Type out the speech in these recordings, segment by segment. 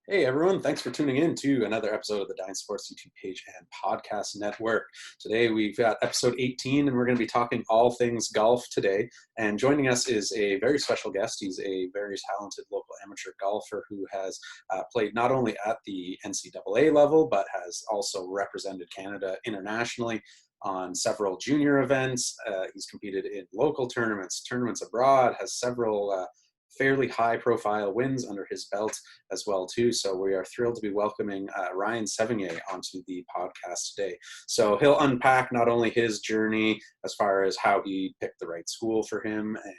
Hey everyone, thanks for tuning in to another episode of the Dine Sports YouTube page and podcast network. Today we've got episode 18 and we're going to be talking all things golf today. And joining us is a very special guest. He's a very talented local amateur golfer who has played not only at the NCAA level, but has also represented Canada internationally on several junior events. He's competed in local tournaments abroad, has several fairly high profile wins under his belt as well too. So we are thrilled to be welcoming Ryan Sevigny onto the podcast today. So he'll unpack not only his journey as far as how he picked the right school for him and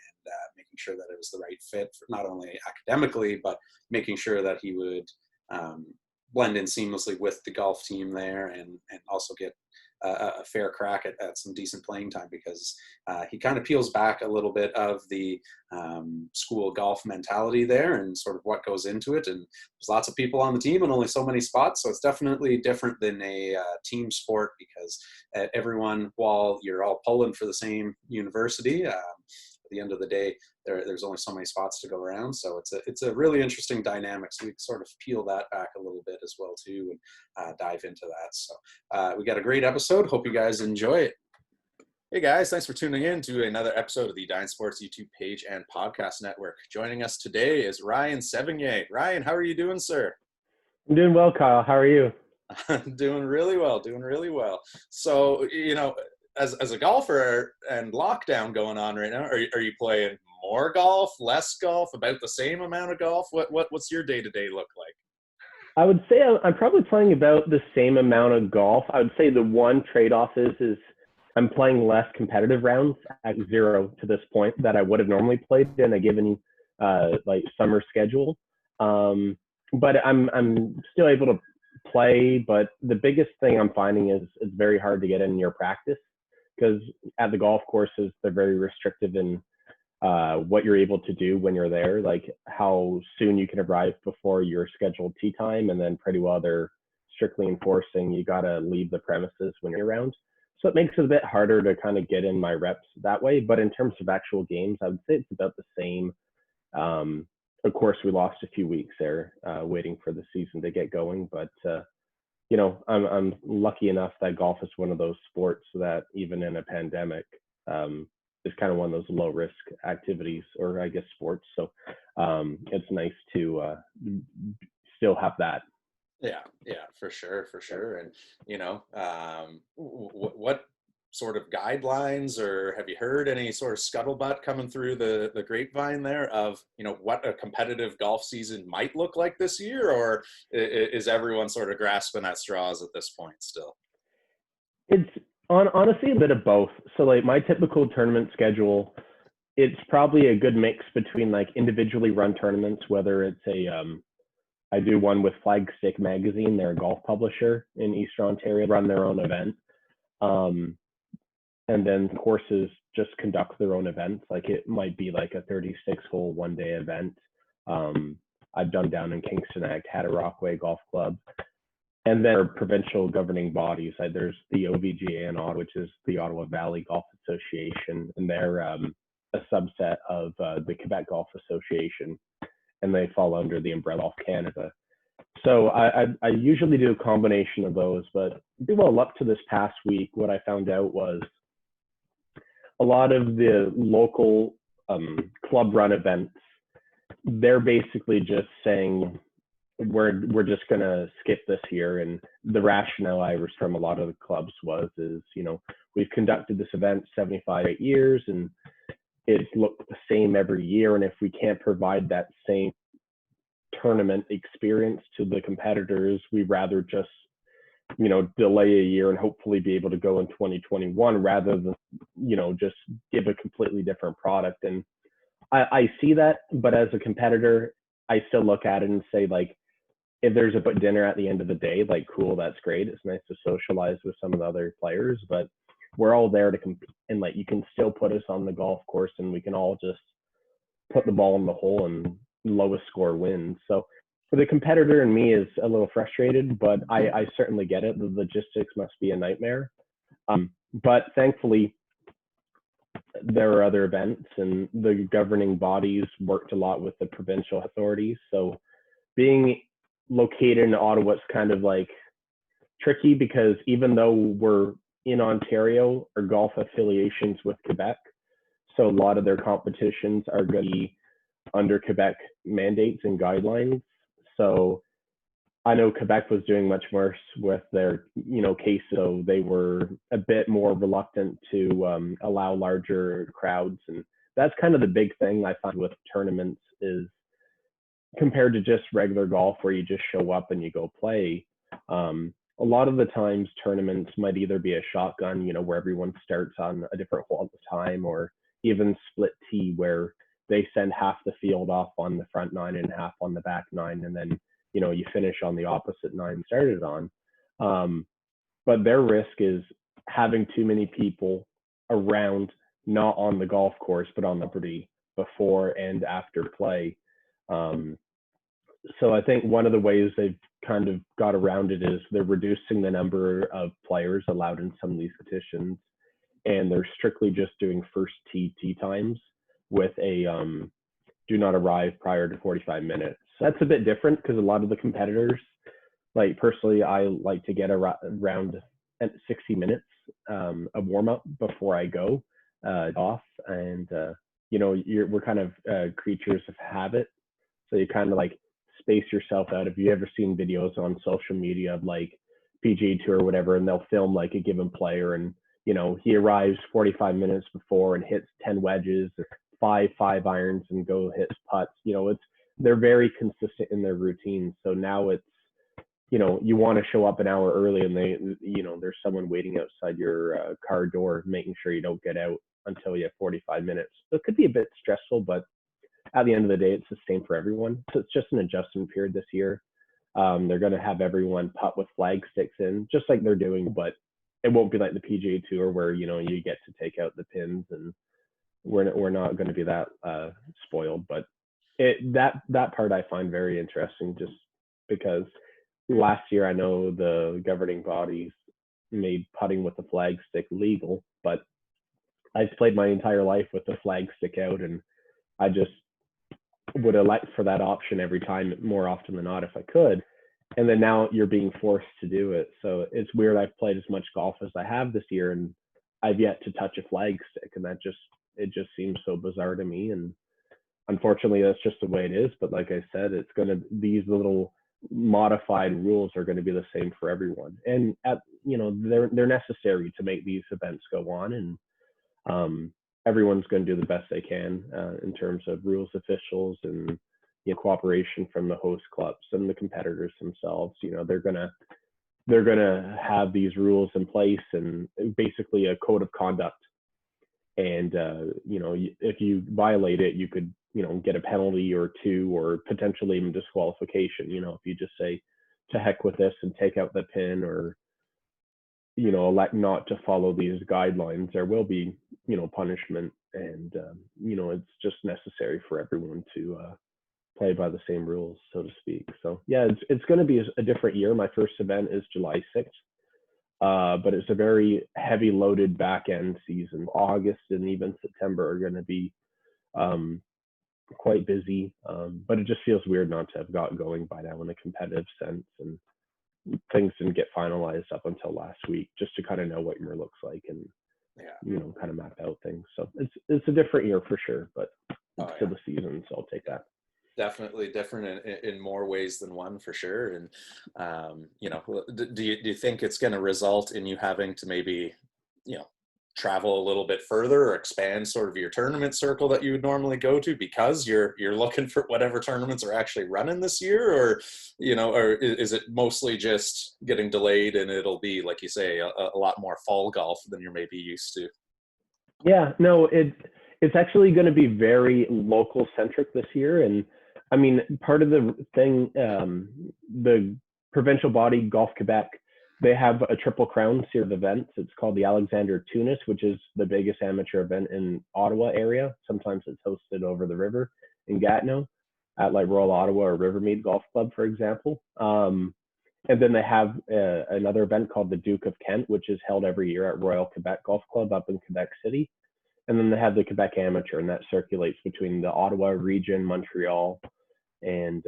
making sure that it was the right fit for not only academically, but making sure that he would blend in seamlessly with the golf team there and also get a fair crack at some decent playing time, because he kind of peels back a little bit of the school golf mentality there and sort of what goes into it. And there's lots of people on the team and only so many spots, so it's definitely different than a team sport, because everyone, while you're all pulling for the same university, at the end of the day, there's only so many spots to go around. So it's a really interesting dynamic. So we can sort of peel that back a little bit as well too, and dive into that. So we got a great episode. Hope you guys enjoy it. Hey guys, thanks for tuning in to another episode of the Dine Sports YouTube page and podcast network. Joining us today is Ryan Sevigny. Ryan, how are you doing, sir? I'm doing well, Kyle. How are you? Doing really well. So, as a golfer and lockdown going on right now, are you playing more golf, less golf, about the same amount of golf? What's your day-to-day look like? I would say I'm probably playing about the same amount of golf. I would say the one trade-off is I'm playing less competitive rounds at zero to this point that I would have normally played in a given summer schedule. But I'm still able to play. But the biggest thing I'm finding is it's very hard to get in your practice, because at the golf courses, they're very restrictive in what you're able to do when you're there, like how soon you can arrive before your scheduled tee time, and then pretty well they're strictly enforcing you got to leave the premises when you're around. So it makes it a bit harder to kind of get in my reps that way. But in terms of actual games, I would say it's about the same. Of course, we lost a few weeks there waiting for the season to get going, but I'm lucky enough that golf is one of those sports that even in a pandemic is kind of one of those low risk activities, or I guess sports. So it's nice to still have that. Yeah, for sure. And what sort of guidelines, or have you heard any sort of scuttlebutt coming through the grapevine there of what a competitive golf season might look like this year, or is everyone sort of grasping at straws at this point still? It's honestly a bit of both. So like my typical tournament schedule, it's probably a good mix between like individually run tournaments, whether it's I do one with Flagstick Magazine. They're a golf publisher in Eastern Ontario, run their own event. And then courses just conduct their own events. Like it might be like a 36-hole one-day event. I've done down in Kingston at Cataraqui Golf Club. And then provincial governing bodies. There's the OVGA in Ottawa, which is the Ottawa Valley Golf Association, and they're a subset of the Quebec Golf Association, and they fall under the umbrella of Canada. So I usually do a combination of those, but well, up to this past week, what I found out was a lot of the local club run events, they're basically just saying, we're just going to skip this year. And the rationale I was from a lot of the clubs is we've conducted this event 75 years and it's looked the same every year. And if we can't provide that same tournament experience to the competitors, we'd rather just, delay a year and hopefully be able to go in 2021 rather than, just give a completely different product. And I see that, but as a competitor, I still look at it and say, like, if there's a dinner at the end of the day, like, cool, that's great. It's nice to socialize with some of the other players, but we're all there to compete. And like, you can still put us on the golf course and we can all just put the ball in the hole and lowest score wins. So for the competitor and me is a little frustrated, but I certainly get it. The logistics must be a nightmare. But thankfully, there are other events and the governing bodies worked a lot with the provincial authorities. So being located in Ottawa, it's kind of like tricky because even though we're in Ontario, our golf affiliations with Quebec, so a lot of their competitions are going to be under Quebec mandates and guidelines. So I know Quebec was doing much worse with their, case, so they were a bit more reluctant to allow larger crowds, and that's kind of the big thing I find with tournaments is compared to just regular golf where you just show up and you go play. A lot of the times tournaments might either be a shotgun, where everyone starts on a different hole at the time, or even split tee where they send half the field off on the front nine and half on the back nine, and then you finish on the opposite nine started on. But their risk is having too many people around, not on the golf course, but on the property before and after play. So I think one of the ways they've kind of got around it is they're reducing the number of players allowed in some of these petitions, and they're strictly just doing first tee times with a do not arrive prior to 45 minutes. So that's a bit different because a lot of the competitors, like personally, I like to get around at 60 minutes a warm up before I go off, and we're kind of creatures of habit, so you kind of like space yourself out. If you ever seen videos on social media of like PGA Tour or whatever, and they'll film like a given player, and he arrives 45 minutes before and hits 10 wedges, or five irons, and go hits putts. They're very consistent in their routines. So now it's you want to show up an hour early, and there's someone waiting outside your car door, making sure you don't get out until you have 45 minutes. So it could be a bit stressful, but at the end of the day, it's the same for everyone. So it's just an adjustment period this year. They're going to have everyone putt with flag sticks in, just like they're doing, but it won't be like the PGA Tour where you get to take out the pins, and we're not going to be that spoiled. But that part I find very interesting, just because last year I know the governing bodies made putting with the flag stick legal, but I've played my entire life with the flag stick out, and I just would elect for that option every time, more often than not, if I could. And then now you're being forced to do it. So it's weird. I've played as much golf as I have this year, and I've yet to touch a flag stick, and it just seems so bizarre to me. And unfortunately, that's just the way it is. But like I said, these little modified rules are going to be the same for everyone, and they're necessary to make these events go on, and everyone's going to do the best they can in terms of rules officials and cooperation from the host clubs and the competitors themselves. They're gonna have these rules in place, and basically a code of conduct. And if you violate it, you could get a penalty or two, or potentially even disqualification. If you just say to heck with this and take out the pin, or elect not to follow these guidelines, there will be punishment, and it's just necessary for everyone to play by the same rules, so to speak. So yeah, it's going to be a different year. My first event is July 6th, but it's a very heavy loaded back end season. August and even September are going to be quite busy, but it just feels weird not to have got going by now in a competitive sense, and things didn't get finalized up until last week, just to kind of know what year looks like, and kind of map out things. So it's a different year for sure, but it's still the season, so I'll take that. Definitely different in more ways than one, for sure. And do you think it's going to result in you having to maybe travel a little bit further, or expand sort of your tournament circle that you would normally go to, because you're looking for whatever tournaments are actually running this year? Or or is it mostly just getting delayed, and it'll be, like you say, a lot more fall golf than you're maybe used to? Yeah, no, it's actually going to be very local centric this year. And I mean, part of the thing, the provincial body Golf Quebec, they have a Triple Crown series of events. It's called the Alexander Tunis, which is the biggest amateur event in Ottawa area. Sometimes it's hosted over the river in Gatineau at like Royal Ottawa or Rivermead Golf Club, for example. And then they have another event called the Duke of Kent, which is held every year at Royal Quebec Golf Club up in Quebec City. And then they have the Quebec Amateur, and that circulates between the Ottawa region, Montreal, and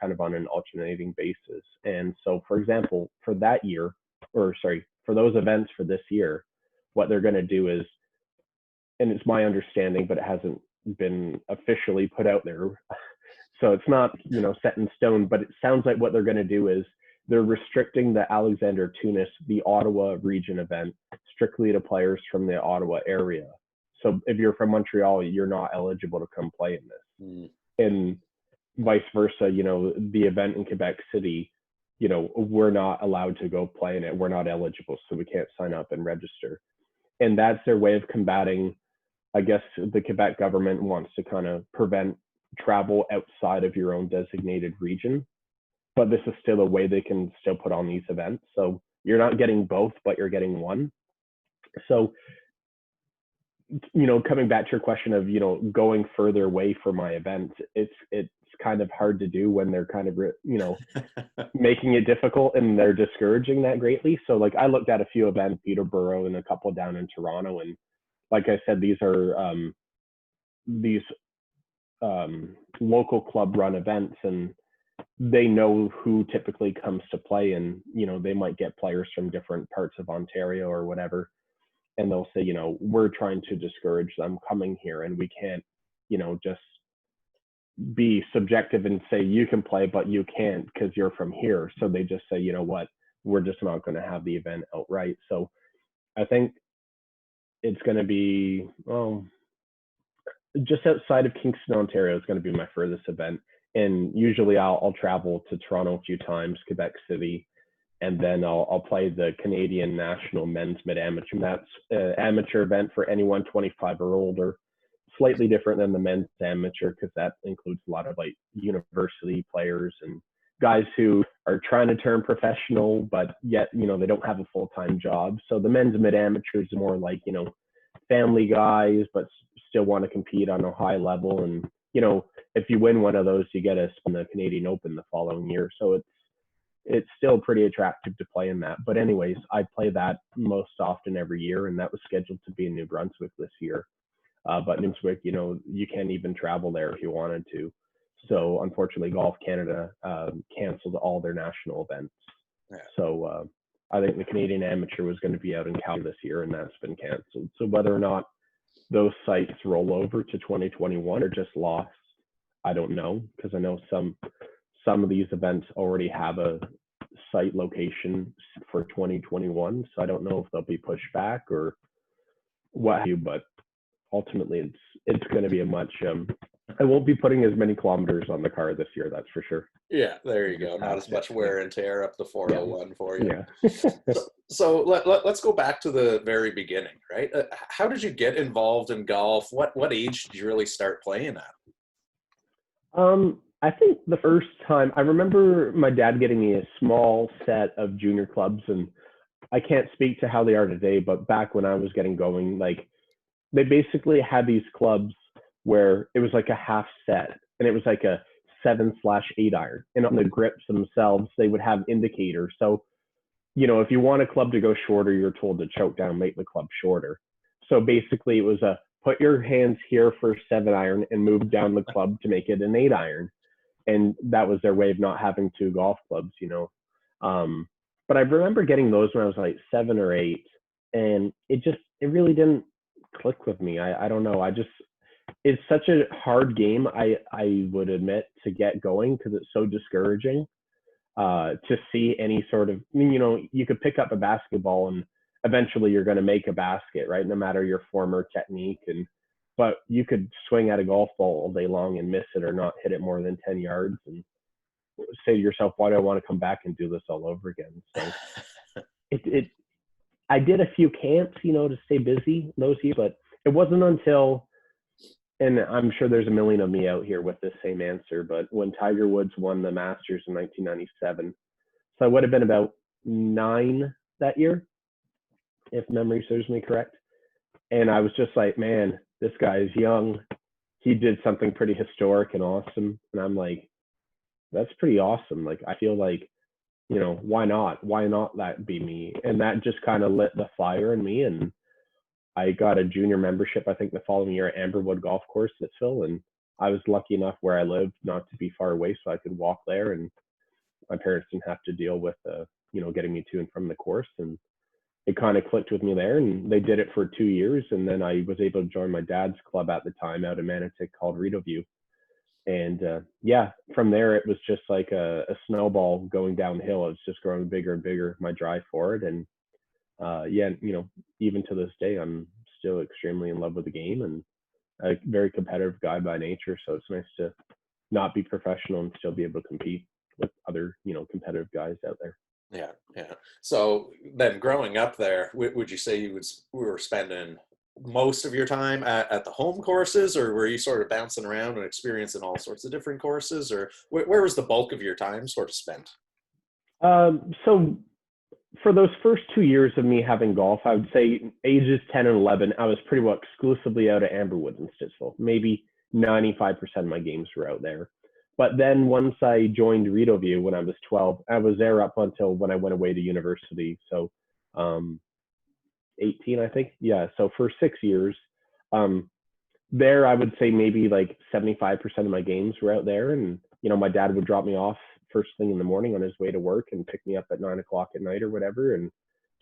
kind of on an alternating basis. And so, for example, for that year, for those events for this year, what they're going to do is, and it's my understanding, but it hasn't been officially put out there, so it's not, set in stone, but it sounds like what they're going to do is they're restricting the Alexander Tunis, the Ottawa region event, strictly to players from the Ottawa area. So if you're from Montreal, you're not eligible to come play in this. And vice versa, the event in Quebec City, we're not allowed to go play in it. We're not eligible, so we can't sign up and register. And that's their way of combating, I guess the Quebec government wants to kind of prevent travel outside of your own designated region. But this is still a way they can still put on these events. So you're not getting both, but you're getting one. So, coming back to your question of, going further away for my events, it's kind of hard to do when they're kind of, making it difficult, and they're discouraging that greatly. So like I looked at a few events, Peterborough and a couple down in Toronto. And like I said, these are local club run events, and they know who typically comes to play, and they might get players from different parts of Ontario or whatever, and they'll say, we're trying to discourage them coming here, and we can't just be subjective and say you can play but you can't because you're from here. So they just say, what, we're just not going to have the event outright. So I think it's going to be just outside of Kingston, Ontario. It's going to be my furthest event. And usually I'll travel to Toronto a few times, Quebec City, and then I'll play the Canadian National Men's Mid-Amateur. That's an amateur event for anyone 25 or older. Slightly different than the men's amateur because that includes a lot of like university players and guys who are trying to turn professional, but yet, they don't have a full-time job. So the men's mid-amateur is more like, family guys, but still want to compete on a high level. And, if you win one of those, you get a spin the Canadian Open the following year. So it's still pretty attractive to play in that. But anyways, I play that most often every year, and that was scheduled to be in New Brunswick this year. But New Brunswick, you can't even travel there if you wanted to. So unfortunately, Golf Canada canceled all their national events. Yeah. So I think the Canadian Amateur was going to be out in Calgary this year, and that's been canceled. So whether or not those sites roll over to 2021 or just lost, I don't know, because I know some of these events already have a site location for 2021. So I don't know if they'll be pushed back or what have you, but ultimately it's going to be a much I won't be putting as many kilometers on the car this year, that's for sure. Yeah, there you go. Not as much wear and tear up the 401 for you. Yeah. So let's go back to the very beginning, right? How did you get involved in golf? What age did you really start playing at? I think the first time, I remember my dad getting me a small set of junior clubs, and I can't speak to how they are today, but back when I was getting going, like they basically had these clubs where it was like a half set, and it was like a 7/8 iron. And on the grips themselves, they would have indicators. So, if you want a club to go shorter, you're told to choke down, make the club shorter. So basically it was a put your hands here for 7 iron and move down the club to make it an 8 iron. And that was their way of not having 2 golf clubs, But I remember getting those when I was like 7 or 8, and it really didn't click with me. I don't know. It's such a hard game, I would admit, to get going because it's so discouraging to see any sort of, you could pick up a basketball and eventually you're going to make a basket, right? No matter your form or technique. But you could swing at a golf ball all day long and miss it or not hit it more than 10 yards and say to yourself, why do I want to come back and do this all over again? So I did a few camps, to stay busy those years, but it wasn't until, and I'm sure there's a million of me out here with this same answer, but when Tiger Woods won the Masters in 1997, so I would have been about 9 that year, if memory serves me correct. And I was just like, man, this guy is young. He did something pretty historic and awesome. And I'm like, that's pretty awesome. Like, I feel like, why not? Why not that be me? And that just kind of lit the fire in me. And I got a junior membership, I think the following year at Amberwood Golf Course at Phil. And I was lucky enough where I lived not to be far away, so I could walk there, and my parents didn't have to deal with, getting me to and from the course. And it kind of clicked with me there, and they did it for 2 years. And then I was able to join my dad's club at the time out in Manotick called Rideau. And from there, it was just like a snowball going downhill. It was just growing bigger and bigger, my drive for it. And even to this day, I'm still extremely in love with the game and a very competitive guy by nature. So it's nice to not be professional and still be able to compete with other, competitive guys out there. Yeah, yeah. So then growing up there, would you say we were spending most of your time at the home courses, or were you sort of bouncing around and experiencing all sorts of different courses, or where was the bulk of your time sort of spent? So for those first 2 years of me having golf, I would say ages 10 and 11, I was pretty well exclusively out at Amberwood and Stittsville. Maybe 95% of my games were out there. But then once I joined Rideau when I was 12, I was there up until when I went away to university. So 18, I think. Yeah. So for 6 years, there I would say maybe like 75% of my games were out there. And, my dad would drop me off first thing in the morning on his way to work and pick me up at 9 o'clock at night or whatever, and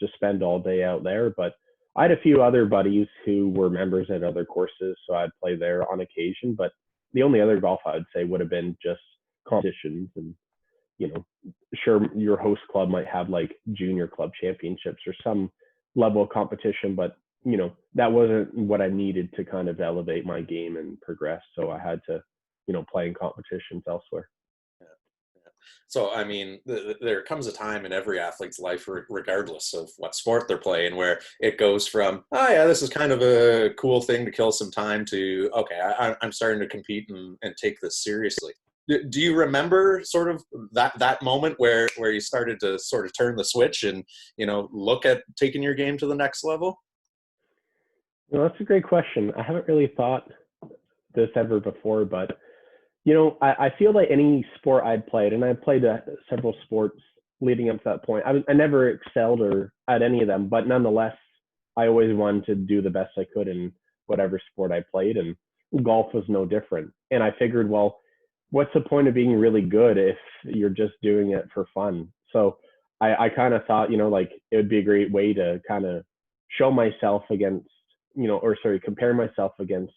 just spend all day out there. But I had a few other buddies who were members at other courses, so I'd play there on occasion. But the only other golf I would say would have been just competitions. And, sure, your host club might have like junior club championships or some level of competition, but, that wasn't what I needed to kind of elevate my game and progress. So I had to, play in competitions elsewhere. So, I mean, there comes a time in every athlete's life, regardless of what sport they're playing, where it goes from, oh, yeah, this is kind of a cool thing to kill some time to, okay, I'm starting to compete and take this seriously. Do you remember sort of that moment where you started to sort of turn the switch and, look at taking your game to the next level? That's a great question. I haven't really thought this ever before, but I feel like any sport I'd played, and I played several sports leading up to that point. I never excelled or at any of them, but nonetheless, I always wanted to do the best I could in whatever sport I played, and golf was no different. And I figured, well, what's the point of being really good if you're just doing it for fun? So I kind of thought, like it would be a great way to kind of show myself against, compare myself against,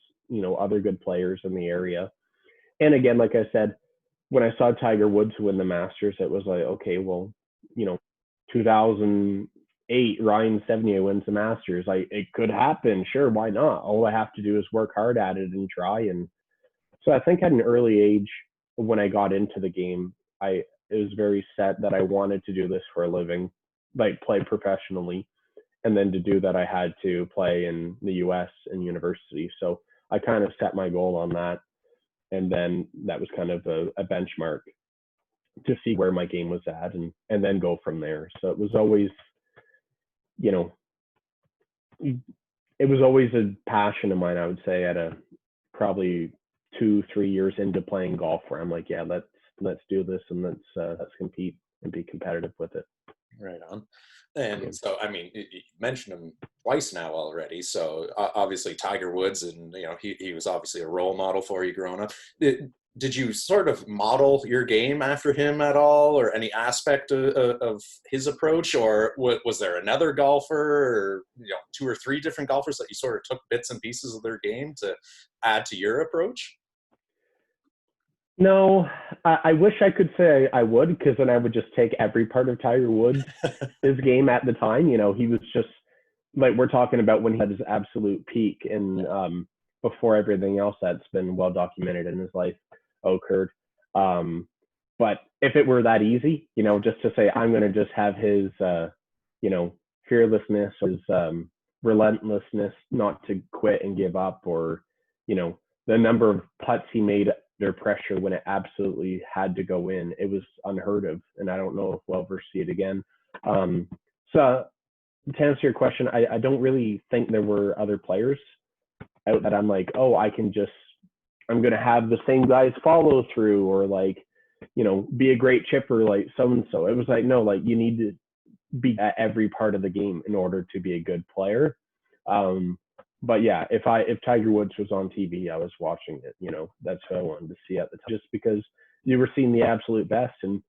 other good players in the area. And again, like I said, when I saw Tiger Woods win the Masters, it was like, okay, well, 2008, Ryan Sevigny wins the Masters. It could happen. Sure, why not? All I have to do is work hard at it and try. And so I think at an early age, when I got into the game, it was very set that I wanted to do this for a living, like play professionally. And then to do that, I had to play in the US and university. So I kind of set my goal on that. And then that was kind of a benchmark to see where my game was at and then go from there. So it was always, it was always a passion of mine, I would say, at probably 2-3 years into playing golf, where I'm like, yeah, let's do this and let's compete and be competitive with it. Right on. And so, I mean, you mentioned him twice now already. So obviously Tiger Woods, and, he was obviously a role model for you growing up. Did you sort of model your game after him at all, or any aspect of his approach? Or was there another golfer, or, 2 or 3 different golfers that you sort of took bits and pieces of their game to add to your approach? No, I wish I could say I would, because then I would just take every part of Tiger Woods' his game at the time. He was just like, we're talking about when he had his absolute peak, and before everything else that's been well documented in his life occurred. But if it were that easy, just to say I'm going to just have his, fearlessness, his relentlessness, not to quit and give up, or the number of putts he made under pressure when it absolutely had to go in, it was unheard of. And I don't know if we'll ever see it again. So to answer your question, I don't really think there were other players out that I'm like, oh, I'm going to have the same guys follow through, or like, be a great chipper like so-and-so. It was like, no, like you need to be at every part of the game in order to be a good player. But yeah, if Tiger Woods was on TV, I was watching it. That's who I wanted to see at the time, just because you were seeing the absolute best. And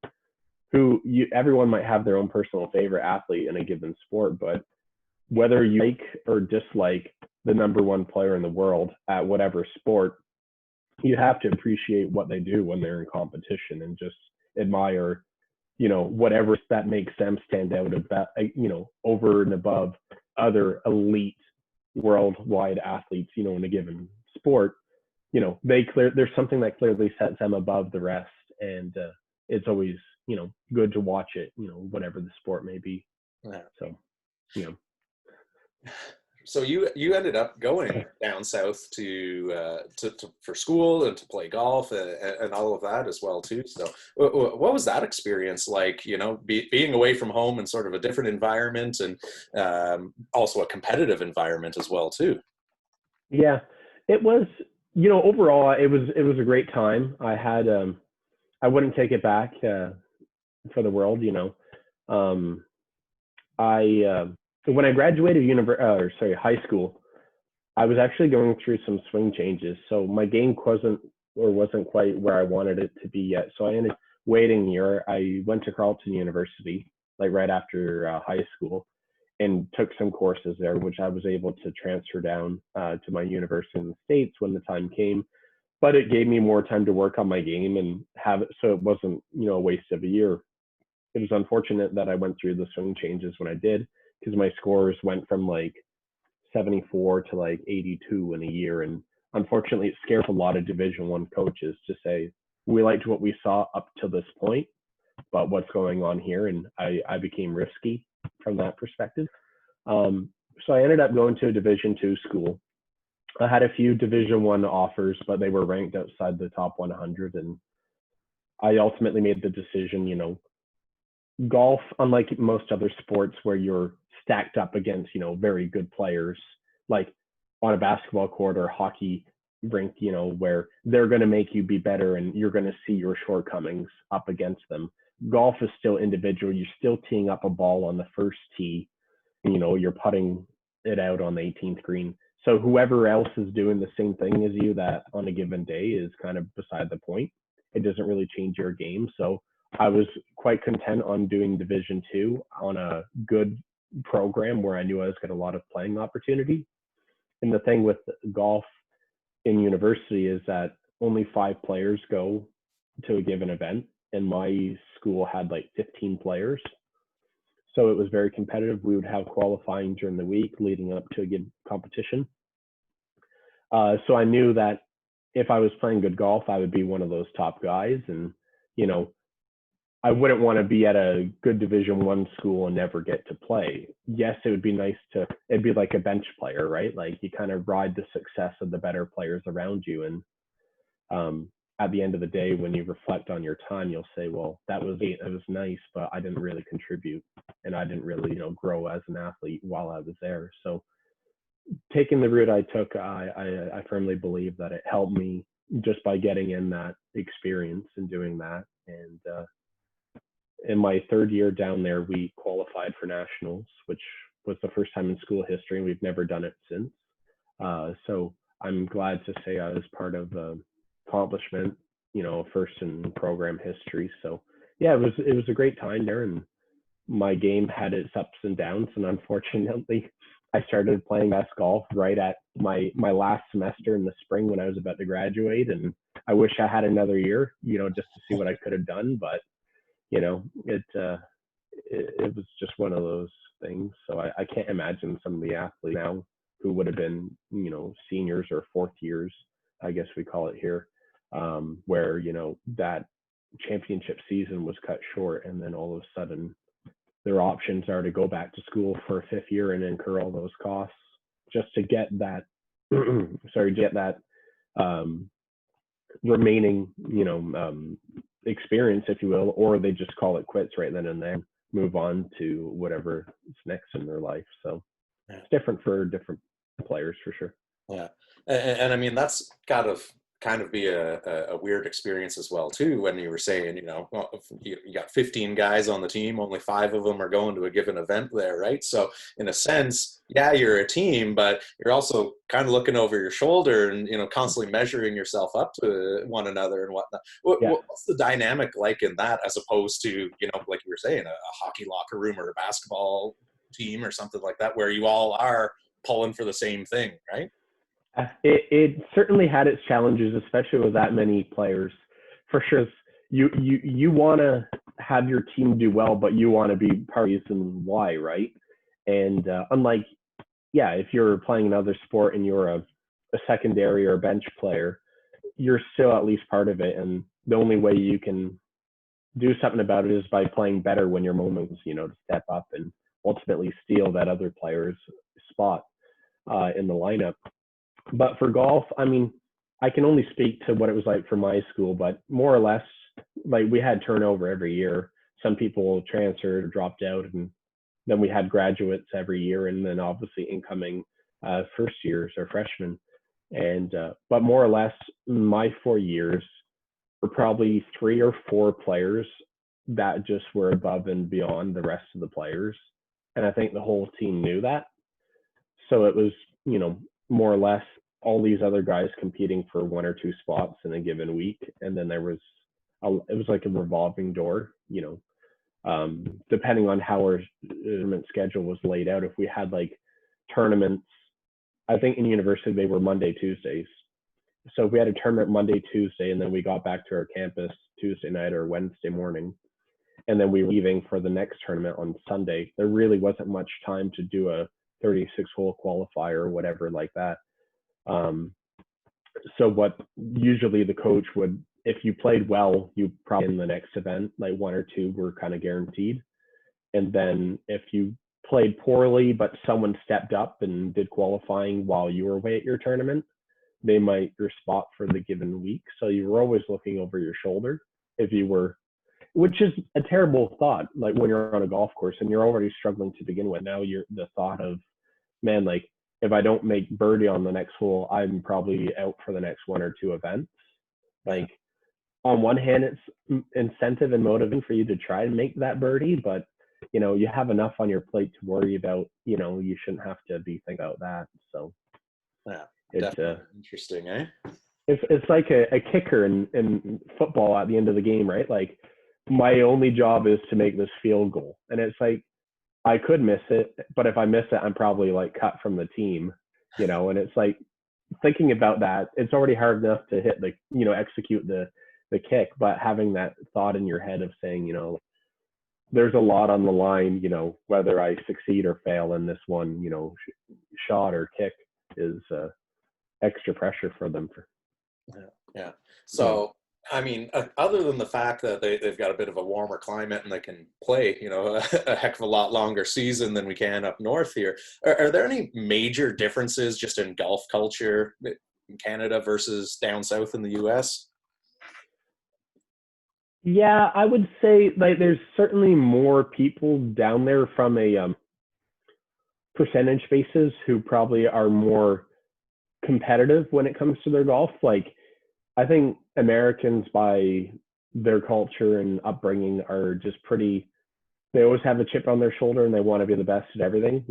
everyone might have their own personal favorite athlete in a given sport, but whether you like or dislike the number one player in the world at whatever sport, you have to appreciate what they do when they're in competition and just admire, whatever that makes them stand out about, over and above other elite worldwide athletes, in a given sport. There's something that clearly sets them above the rest, and it's always, good to watch it, whatever the sport may be. Yeah. So, So you ended up going down south to for school and to play golf and all of that as well too. So what was that experience like? Being away from home in sort of a different environment, and also a competitive environment as well too. Yeah, it was. Overall, it was a great time. I had I wouldn't take it back for the world. When I graduated high school, I was actually going through some swing changes. So my game wasn't quite where I wanted it to be yet. So I ended up waiting a year. I went to Carleton University, like right after high school, and took some courses there, which I was able to transfer down to my university in the States when the time came. But it gave me more time to work on my game and have it so it wasn't, a waste of a year. It was unfortunate that I went through the swing changes when I did, because my scores went from like 74 to like 82 in a year. And unfortunately, it scares a lot of Division I coaches to say, we liked what we saw up to this point, but what's going on here? And I became risky from that perspective. So I ended up going to a Division II school. I had a few Division I offers, but they were ranked outside the top 100. And I ultimately made the decision, golf, unlike most other sports where you're stacked up against, very good players, like on a basketball court or hockey rink, where they're going to make you be better and you're going to see your shortcomings up against them. Golf is still individual. You're still teeing up a ball on the first tee, and, you're putting it out on the 18th green. So whoever else is doing the same thing as you that on a given day is kind of beside the point. It doesn't really change your game. So I was quite content on doing Division II on a good program where I knew I was getting a lot of playing opportunity. And the thing with golf in university is that only 5 players go to a given event, and my school had like 15 players. So it was very competitive. We would have qualifying during the week leading up to a good competition. So I knew that if I was playing good golf, I would be one of those top guys. And, I wouldn't want to be at a good Division I school and never get to play. Yes, it would be nice it'd be like a bench player, right? Like you kind of ride the success of the better players around you. And at the end of the day, when you reflect on your time, you'll say, well, it was nice, but I didn't really contribute and I didn't really, grow as an athlete while I was there. So taking the route I took, I firmly believe that it helped me just by getting in that experience and doing that. And, in my 3rd year down there, we qualified for nationals, which was the first time in school history, and we've never done it since. So I'm glad to say I was part of accomplishment, first in program history. So yeah, it was a great time there, and my game had its ups and downs. And unfortunately, I started playing best golf right at my last semester in the spring when I was about to graduate. And I wish I had another year, just to see what I could have done. But it was just one of those things. So I can't imagine some of the athletes now who would have been, seniors or 4th years, I guess we call it here, where, that championship season was cut short. And then all of a sudden their options are to go back to school for a 5th year and incur all those costs just to get that, remaining, experience, if you will, or they just call it quits right then and there, move on to whatever is next in their life. So it's different for different players for sure. Yeah. And I mean, that's kind of kind of be a weird experience as well too, when you were saying, well, if you got 15 guys on the team, only 5 of them are going to a given event there, right? So in a sense, yeah, you're a team, but you're also kind of looking over your shoulder and constantly measuring yourself up to one another and whatnot. Yeah. What's the dynamic like in that, as opposed to like you were saying, a hockey locker room or a basketball team or something like that, where you all are pulling for the same thing, right? It certainly had its challenges, especially with that many players. For sure, you want to have your team do well, but you want to be part of the reason why, right? And unlike, if you're playing another sport and you're a secondary or a bench player, you're still at least part of it. And the only way you can do something about it is by playing better when your moment is, to step up and ultimately steal that other player's spot in the lineup. But for golf, I mean, I can only speak to what it was like for my school, but more or less, like, we had turnover every year. Some people transferred or dropped out, and then we had graduates every year, and then obviously incoming first years or freshmen. And but more or less, my 4 years were probably 3 or 4 players that just were above and beyond the rest of the players, and I think the whole team knew that. So it was, more or less all these other guys competing for 1 or 2 spots in a given week, and then there was it was like a revolving door, depending on how our tournament schedule was laid out. If we had like tournaments, I think in university they were Monday, Tuesdays. So if we had a tournament Monday, Tuesday, and then we got back to our campus Tuesday night or Wednesday morning, and then we were leaving for the next tournament on Sunday, there really wasn't much time to do a 36-hole qualifier or whatever like that. So what usually the coach would, if you played well, you probably in the next event, like 1 or 2 were kind of guaranteed. And then if you played poorly, but someone stepped up and did qualifying while you were away at your tournament, they might your spot for the given week. So you were always looking over your shoulder if you were, which is a terrible thought. Like when you're on a golf course and you're already struggling to begin with, now you're the thought of, man, like if I don't make birdie on the next hole, I'm probably out for the next 1 or 2 events. Like on one hand, it's incentive and motivating for you to try and make that birdie, but you have enough on your plate to worry about. You shouldn't have to be thinking about that. So yeah, it's definitely interesting, eh? It's like a kicker in football at the end of the game, right? Like my only job is to make this field goal, and it's like I could miss it, but if I miss it, I'm probably like cut from the team, and it's like thinking about that, it's already hard enough to hit execute the kick, but having that thought in your head of saying, there's a lot on the line, whether I succeed or fail in this one, shot or kick is extra pressure for them. Yeah. So, I mean, other than the fact that they've got a bit of a warmer climate and they can play, a heck of a lot longer season than we can up north here, are there any major differences just in golf culture in Canada versus down south in the U.S.? Yeah, I would say like there's certainly more people down there from a percentage basis who probably are more competitive when it comes to their golf. Like I think Americans by their culture and upbringing are just pretty, they always have a chip on their shoulder and they want to be the best at everything,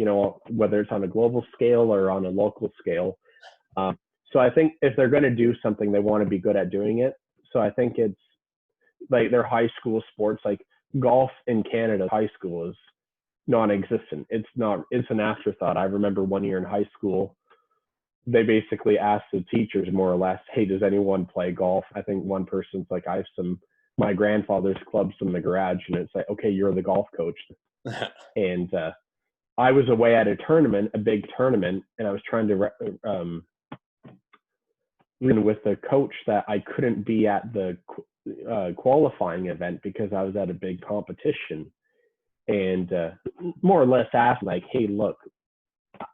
whether it's on a global scale or on a local scale. So I think if they're going to do something, they want to be good at doing it. So I think it's like their high school sports, like golf in Canada, high school is non-existent. It's an afterthought. I remember one year in high school, they basically asked the teachers more or less, hey, does anyone play golf? I think one person's like, I have my grandfather's clubs in the garage. And it's like, okay, you're the golf coach. And I was away at a big tournament, and I was trying to with the coach that I couldn't be at the qualifying event because I was at a big competition, and more or less asked like, hey, look,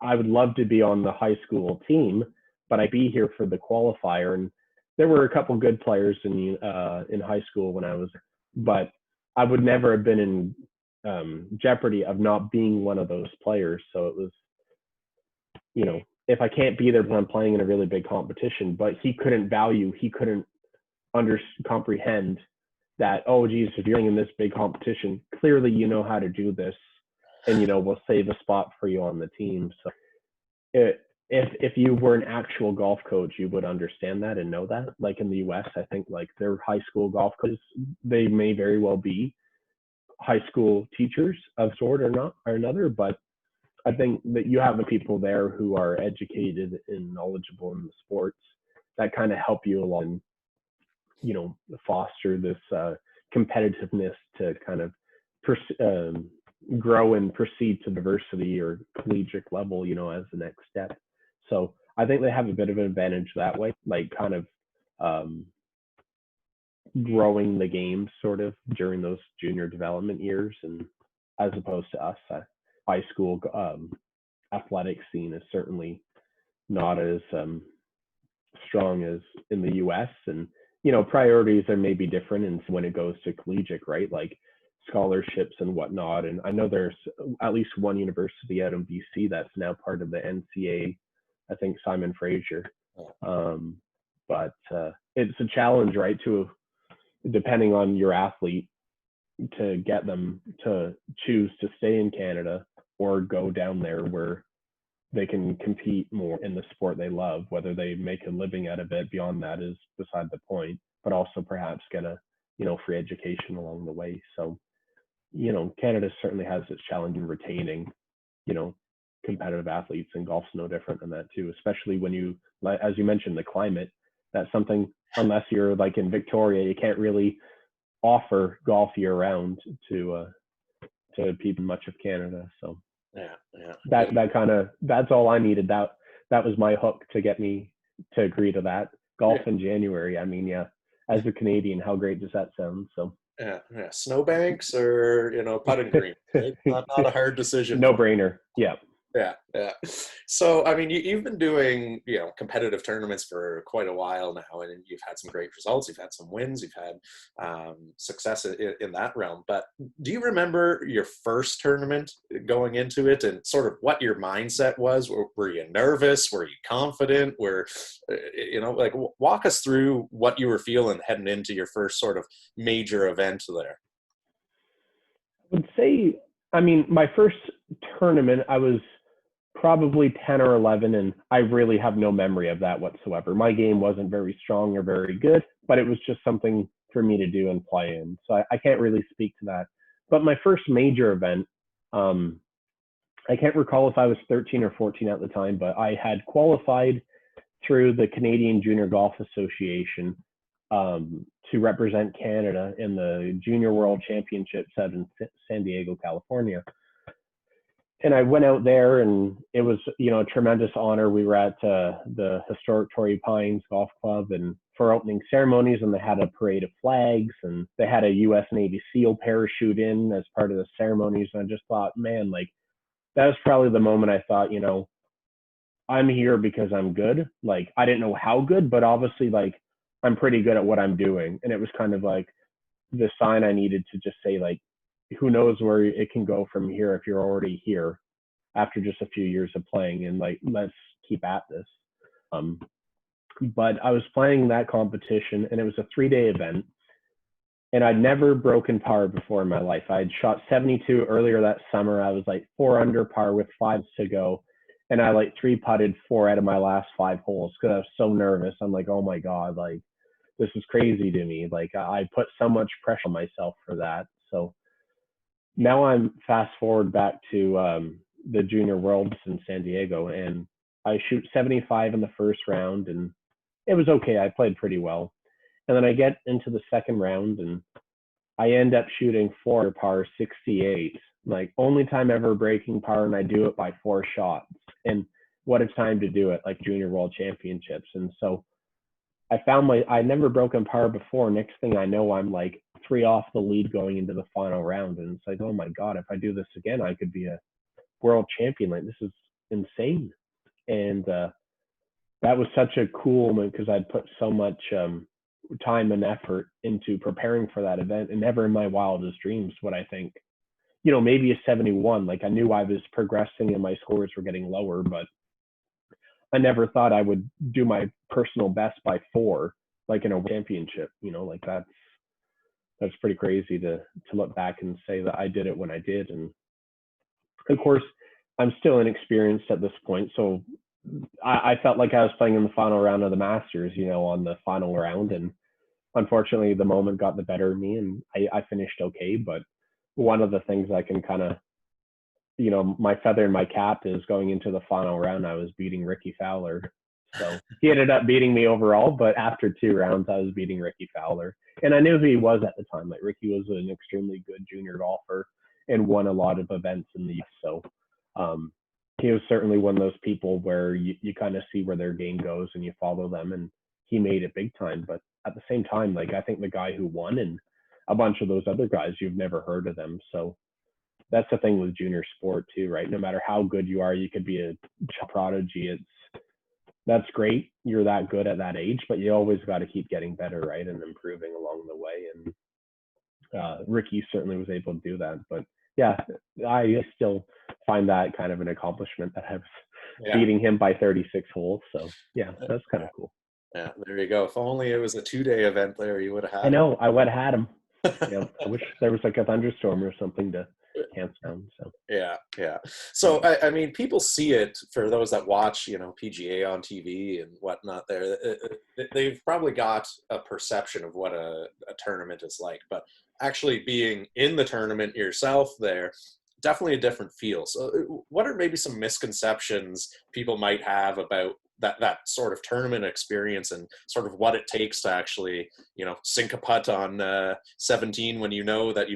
I would love to be on the high school team, but I'd be here for the qualifier. And there were a couple good players in high school when I was, but I would never have been in jeopardy of not being one of those players. So it was, if I can't be there when I'm playing in a really big competition, but he couldn't comprehend that, oh geez, if you're in this big competition, clearly you know how to do this, and we'll save a spot for you on the team. So if you were an actual golf coach, you would understand that and know that. Like in the US, I think like their high school golf coaches, they may very well be high school teachers of sort or another, but I think that you have the people there who are educated and knowledgeable in the sports that kind of help you along, foster this competitiveness to kind of grow and proceed to diversity or collegiate level, as the next step. So I think they have a bit of an advantage that way, like kind of growing the game sort of during those junior development years, and as opposed to us, high school athletic scene is certainly not as strong as in the US, and priorities are maybe different and when it goes to collegiate, right? Like scholarships and whatnot. And I know there's at least one university out in BC that's now part of the NCAA, I think Simon Fraser. But it's a challenge, right, depending on your athlete, to get them to choose to stay in Canada or go down there where they can compete more in the sport they love. Whether they make a living out of it beyond that is beside the point, but also perhaps get a free education along the way. So Canada certainly has its challenge in retaining competitive athletes, and golf's no different than that too, especially when you, as you mentioned, the climate. That's something, unless you're like in Victoria, you can't really offer golf year round to people much of Canada. So that's all I needed. That was my hook to get me to agree to that. Golf in January. I mean, yeah, as a Canadian, how great does that sound? So snowbanks or putting green, right? not a hard decision. No brainer. Yeah. So I mean, you've been doing competitive tournaments for quite a while now, and you've had some great results. You've had some wins. You've had success in that realm. But do you remember your first tournament going into it, and sort of what your mindset was? Were you nervous? Were you confident? Walk us through what you were feeling heading into your first sort of major event there. I would say, I mean, my first tournament, I was probably 10 or 11, and I really have no memory of that whatsoever. My game wasn't very strong or very good, but it was just something for me to do and play in. So I can't really speak to that. But my first major event, I can't recall if I was 13 or 14 at the time, but I had qualified through the Canadian Junior Golf Association to represent Canada in the Junior World Championships out in San Diego, California. And I went out there, and it was, a tremendous honor. We were at the historic Torrey Pines Golf Club, and for opening ceremonies, and they had a parade of flags, and they had a U.S. Navy SEAL parachute in as part of the ceremonies. And I just thought, man, like, that was probably the moment I thought, I'm here because I'm good. Like, I didn't know how good, but obviously, like, I'm pretty good at what I'm doing. And it was kind of like the sign I needed to just say, like, who knows where it can go from here if you're already here after just a few years of playing, and like, let's keep at this. But I was playing that competition, and it was a 3-day event, and I'd never broken par before in my life. I had shot 72 earlier that summer. I was like 4 under par with 5 to go, and I like 3-putted 4 out of my last 5 holes because I was so nervous. I'm like, oh my God, like, this is crazy to me. Like, I put so much pressure on myself for that. So now I'm fast forward back to the Junior Worlds in San Diego, and I shoot 75 in the first round, and it was okay. I played pretty well. And then I get into the second round, and I end up shooting 4 under par 68, like only time ever breaking par, and I do it by 4 shots. And what a time to do it, like Junior World Championships. And so I found I'd never broken par before. Next thing I know, I'm like 3 off the lead going into the final round. And it's like, oh my God, if I do this again, I could be a world champion. Like, this is insane. And that was such a cool moment because I'd put so much time and effort into preparing for that event, and never in my wildest dreams would I think, maybe a 71. Like, I knew I was progressing and my scores were getting lower, but I never thought I would do my personal best by 4, like in a championship, like that's pretty crazy to look back and say that I did it when I did. And of course, I'm still inexperienced at this point. So I felt like I was playing in the final round of the Masters, on the final round. And unfortunately, the moment got the better of me and I finished okay. But one of the things I can kind of, my feather in my cap is going into the final round, I was beating Ricky Fowler. So he ended up beating me overall, but after 2 rounds, I was beating Ricky Fowler. And I knew who he was at the time. Like, Ricky was an extremely good junior golfer and won a lot of events in the US. So he was certainly one of those people where you kind of see where their game goes and you follow them. And he made it big time. But at the same time, like, I think the guy who won and a bunch of those other guys, you've never heard of them. So that's the thing with junior sport too, right? No matter how good you are, you could be a prodigy. That's great. You're that good at that age, but you always got to keep getting better, right? And improving along the way. And Ricky certainly was able to do that. But yeah, I still find that kind of an accomplishment that I was beating him by 36 holes. So yeah, that's kind of cool. Yeah, there you go. If only it was a 2-day event there, you would have had I know, I would have had him. I wish there was like a thunderstorm or something to cancel down. So yeah. So I mean, people see it, for those that watch, PGA on TV and whatnot. They've probably got a perception of what a tournament is like, but actually being in the tournament yourself there, definitely a different feel. So what are maybe some misconceptions people might have about that sort of tournament experience and sort of what it takes to actually, sink a putt on 17 when that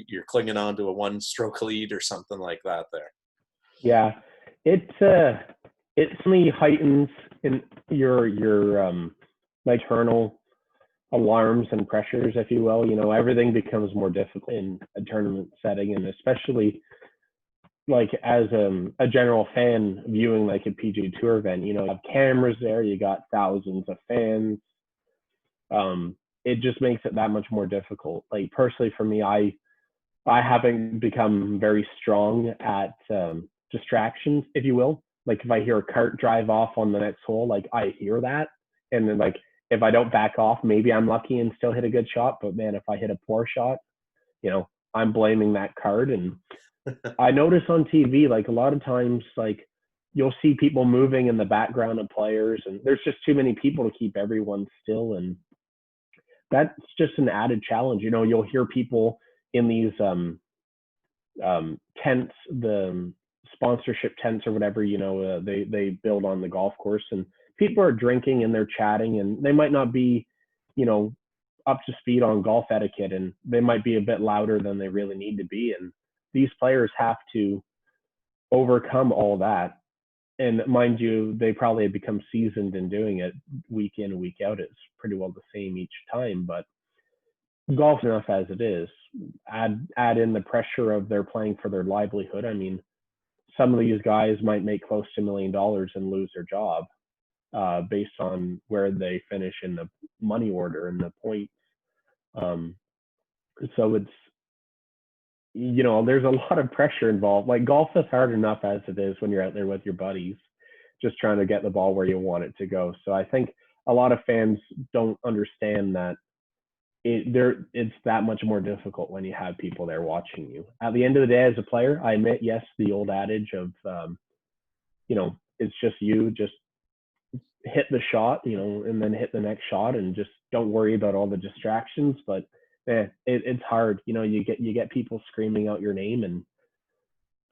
you're clinging on to a 1-stroke lead or something like that there? Yeah, it certainly heightens in your internal alarms and pressures, if you will. Everything becomes more difficult in a tournament setting, and especially like as a general fan viewing like a PGA Tour event, you have cameras there, you got thousands of fans. It just makes it that much more difficult. Like personally for me, I haven't become very strong at distractions, if you will. Like if I hear a cart drive off on the next hole, like I hear that. And then like if I don't back off, maybe I'm lucky and still hit a good shot. But man, if I hit a poor shot, I'm blaming that cart. And I notice on TV, like a lot of times, like you'll see people moving in the background of players, and there's just too many people to keep everyone still. And that's just an added challenge. You'll hear people in these tents, the sponsorship tents or whatever, they build on the golf course, and people are drinking and they're chatting, and they might not be, up to speed on golf etiquette, and they might be a bit louder than they really need to be. And these players have to overcome all that. And mind you, they probably have become seasoned in doing it week in and week out. It's pretty well the same each time, but golf enough as it is. Add in the pressure of they're playing for their livelihood. I mean, some of these guys might make close to $1 million and lose their job based on where they finish in the money order and the points. So it's, there's a lot of pressure involved. Like golf is hard enough as it is when you're out there with your buddies, just trying to get the ball where you want it to go. So I think a lot of fans don't understand that it's that much more difficult when you have people there watching you. At the end of the day, as a player, I admit, yes, the old adage of, it's just you, just hit the shot, and then hit the next shot, and just don't worry about all the distractions. But it's hard. You get people screaming out your name, and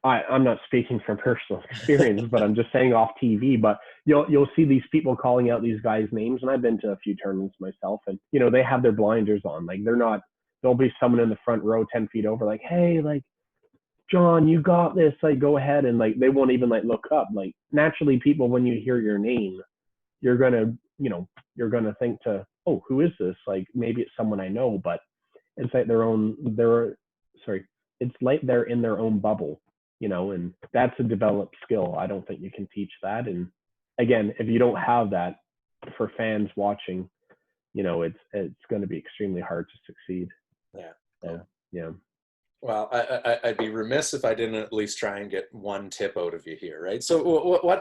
I'm not speaking from personal experience, but I'm just saying off TV. But you'll see these people calling out these guys' names, and I've been to a few tournaments myself, and they have their blinders on. Like there'll be someone in the front row 10 feet over, like, hey, like, John, you got this, like, go ahead. And like they won't even like look up. Like naturally, people, when you hear your name, you're gonna think to, oh, who is this? Like maybe it's someone I know, but it's like it's like they're in their own bubble, and that's a developed skill. I don't think you can teach that. And again, if you don't have that for fans watching, it's going to be extremely hard to succeed. Yeah. So, yeah. Well, I'd be remiss if I didn't at least try and get one tip out of you here, right? So,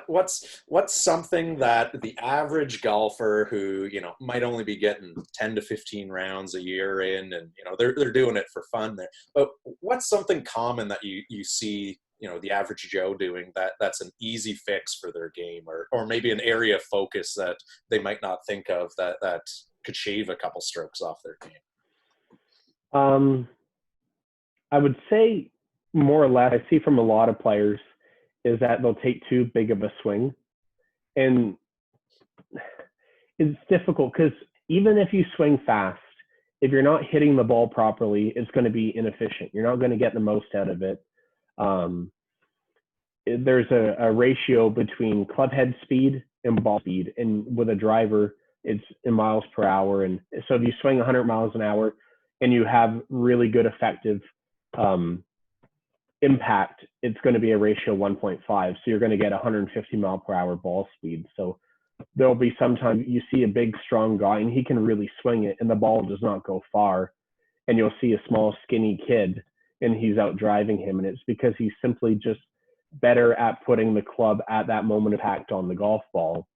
what's something that the average golfer who might only be getting 10 to 15 rounds a year in, and they're doing it for fun there, but what's something common that you see the average Joe doing that's an easy fix for their game, or maybe an area of focus that they might not think of that could shave a couple strokes off their game? Um, I would say more or less, I see from a lot of players is that they'll take too big of a swing. And it's difficult because even if you swing fast, if you're not hitting the ball properly, it's going to be inefficient. You're not going to get the most out of it. Um, there's a ratio between club head speed and ball speed. And with a driver, it's in miles per hour. And so if you swing 100 miles an hour and you have really good effective impact, it's going to be a ratio 1.5. So you're going to get 150 mile per hour ball speed. So there'll be sometimes you see a big, strong guy and he can really swing it and the ball does not go far. And you'll see a small, skinny kid and he's out driving him. And it's because he's simply just better at putting the club at that moment of impact on the golf ball.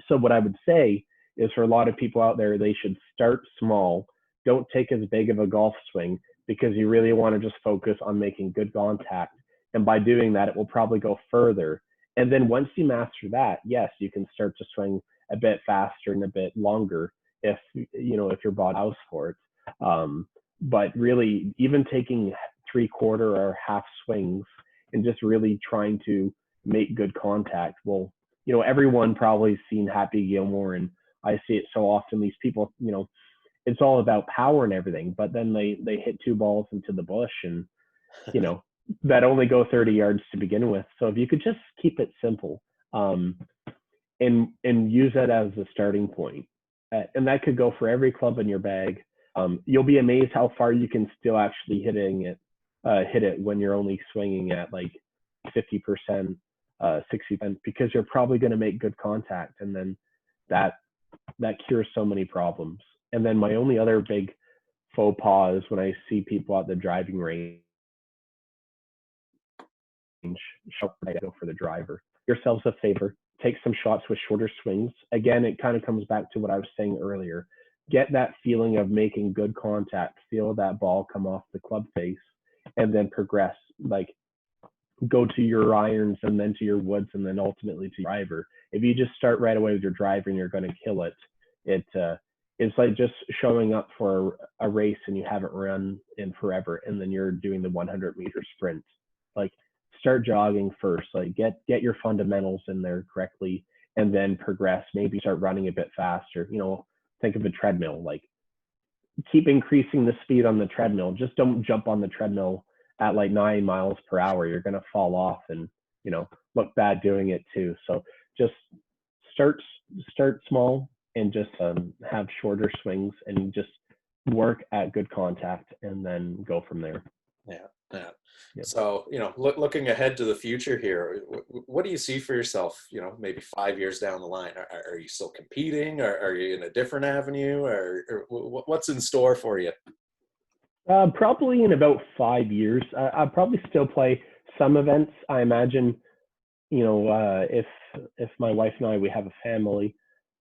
So what I would say is for a lot of people out there, they should start small. Don't take as big of a golf swing because you really want to just focus on making good contact. And by doing that, it will probably go further. And then once you master that, yes, you can start to swing a bit faster and a bit longer if your body allows for it. But really, even taking 3/4 or half swings and just really trying to make good contact. Well, everyone probably seen Happy Gilmore, and I see it so often. These people, it's all about power and everything, but then they hit two balls into the bush and, that only go 30 yards to begin with. So if you could just keep it simple and use that as a starting point, and that could go for every club in your bag. You'll be amazed how far you can still actually hit it when you're only swinging at like 50%, 60%, because you're probably going to make good contact. And then that cures so many problems. And then my only other big faux pas is when I see people at the driving range, go for the driver. Yourselves a favor, take some shots with shorter swings. Again, it kind of comes back to what I was saying earlier. Get that feeling of making good contact, feel that ball come off the club face, and then progress. Like go to your irons and then to your woods and then ultimately to your driver. If you just start right away with your driver and you're going to kill it, it's like just showing up for a race and you haven't run in forever, and then you're doing the 100-meter sprint. Like start jogging first, like get your fundamentals in there correctly, and then progress. Maybe start running a bit faster. Think of a treadmill. Like keep increasing the speed on the treadmill. Just don't jump on the treadmill at like 9 miles per hour. You're going to fall off and look bad doing it too. So just start small and just have shorter swings and just work at good contact and then go from there. Yeah. Yep. So, looking ahead to the future here, what do you see for yourself, maybe 5 years down the line? Are you still competing? Or are you in a different avenue? Or what's in store for you? Probably in about 5 years. I'll probably still play some events. I imagine, if my wife and I, we have a family,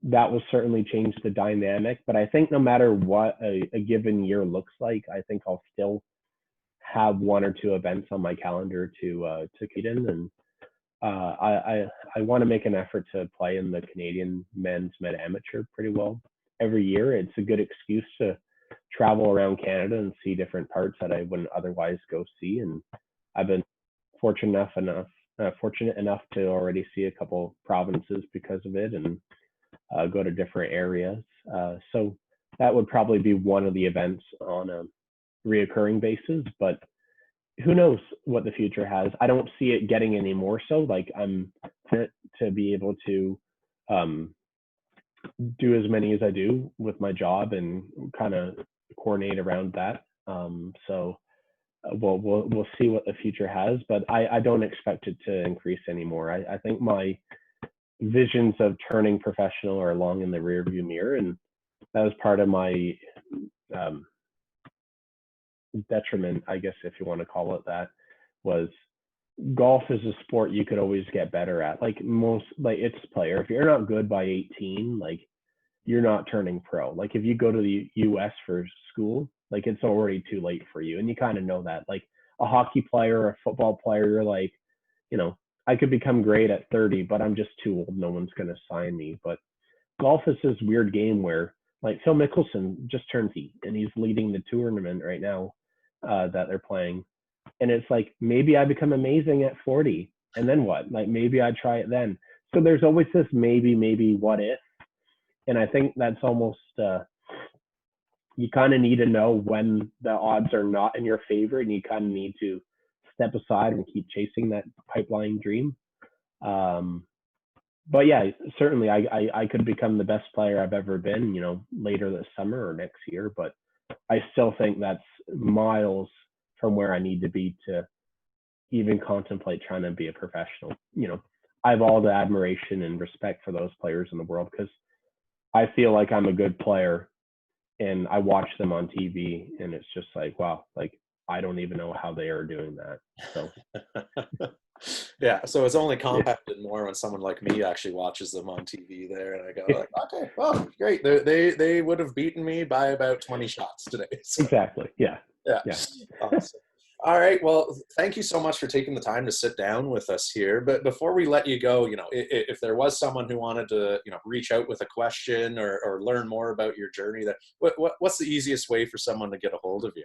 that will certainly change the dynamic. But I think no matter what a given year looks like, I think I'll still have one or two events on my calendar to compete in. And I want to make an effort to play in the Canadian men's med amateur pretty well every year. It's a good excuse to travel around Canada and see different parts that I wouldn't otherwise go see. And I've been fortunate enough to already see a couple provinces because of it and go to different areas. So that would probably be one of the events on a reoccurring basis, but who knows what the future has. I don't see it getting any more so. Like I'm fit to be able to do as many as I do with my job and kind of coordinate around that. So we'll see what the future has, but I don't expect it to increase anymore. I think my visions of turning professional are long in the rearview mirror, and that was part of my detriment, I guess, if you want to call it that, was golf is a sport you could always get better at. Like it's player. If you're not good by 18, like you're not turning pro. Like if you go to the US for school, like it's already too late for you. And you kind of know that. Like a hockey player or a football player, you're like, I could become great at 30, but I'm just too old. No one's going to sign me. But golf is this weird game where, like, Phil Mickelson just turned 30 and he's leading the tournament right now that they're playing. And it's like, maybe I become amazing at 40, and then what? Like, maybe I try it then. So there's always this maybe, what if? And I think that's almost, you kind of need to know when the odds are not in your favor, and you kind of need to step aside and keep chasing that pipeline dream. But yeah, certainly I could become the best player I've ever been, later this summer or next year. But I still think that's miles from where I need to be to even contemplate trying to be a professional. I have all the admiration and respect for those players in the world, because I feel like I'm a good player and I watch them on TV and it's just like, wow, like I don't even know how they are doing that. So yeah, so it's only compounded more when someone like me actually watches them on TV there, and I go like, okay, well, great. They would have beaten me by about 20 shots today. So. Exactly. Yeah. Awesome. All right. Well, thank you so much for taking the time to sit down with us here. But before we let you go, if there was someone who wanted to, reach out with a question or learn more about your journey, what's the easiest way for someone to get a hold of you?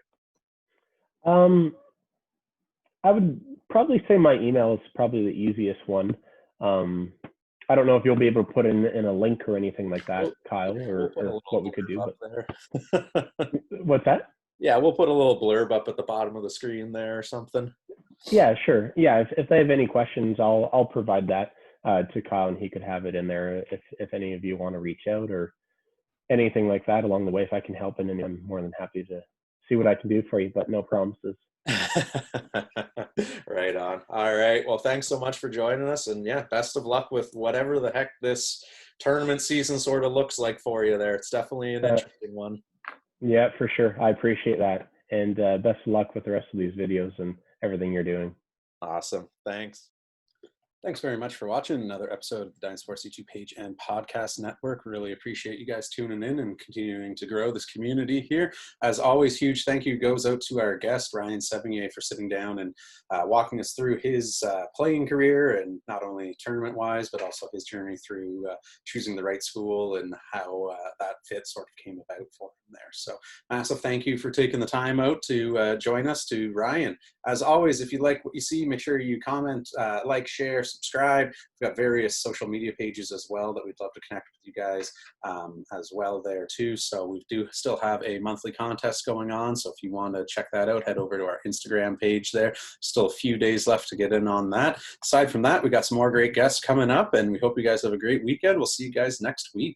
I would probably say my email is probably the easiest one. I don't know if you'll be able to put in a link or anything like that, Kyle, or what we could do. But what's that? Yeah, we'll put a little blurb up at the bottom of the screen there or something. Yeah, sure. Yeah, if they have any questions, I'll provide that to Kyle, and he could have it in there if any of you want to reach out or anything like that along the way. If I can help, and I'm more than happy to see what I can do for you, but no promises. Right on. All right. Well, thanks so much for joining us, and yeah, best of luck with whatever the heck this tournament season sort of looks like for you there. It's definitely an interesting one. Yeah, for sure. I appreciate that. And best of luck with the rest of these videos and everything you're doing. Awesome. Thanks. Thanks very much for watching another episode of the Dine Sports YouTube page and podcast network. Really appreciate you guys tuning in and continuing to grow this community here. As always, huge thank you goes out to our guest, Ryan Sevigny, for sitting down and walking us through his playing career, and not only tournament-wise, but also his journey through choosing the right school and how that fit sort of came about for him there. So massive thank you for taking the time out to join us, to Ryan. As always, if you like what you see, make sure you comment, like, share, subscribe. We've got various social media pages as well that we'd love to connect with you guys as well there too. So we do still have a monthly contest going on. So if you want to check that out, head over to our Instagram page there. Still a few days left to get in on that. Aside from that, we got some more great guests coming up, and we hope you guys have a great weekend. We'll see you guys next week.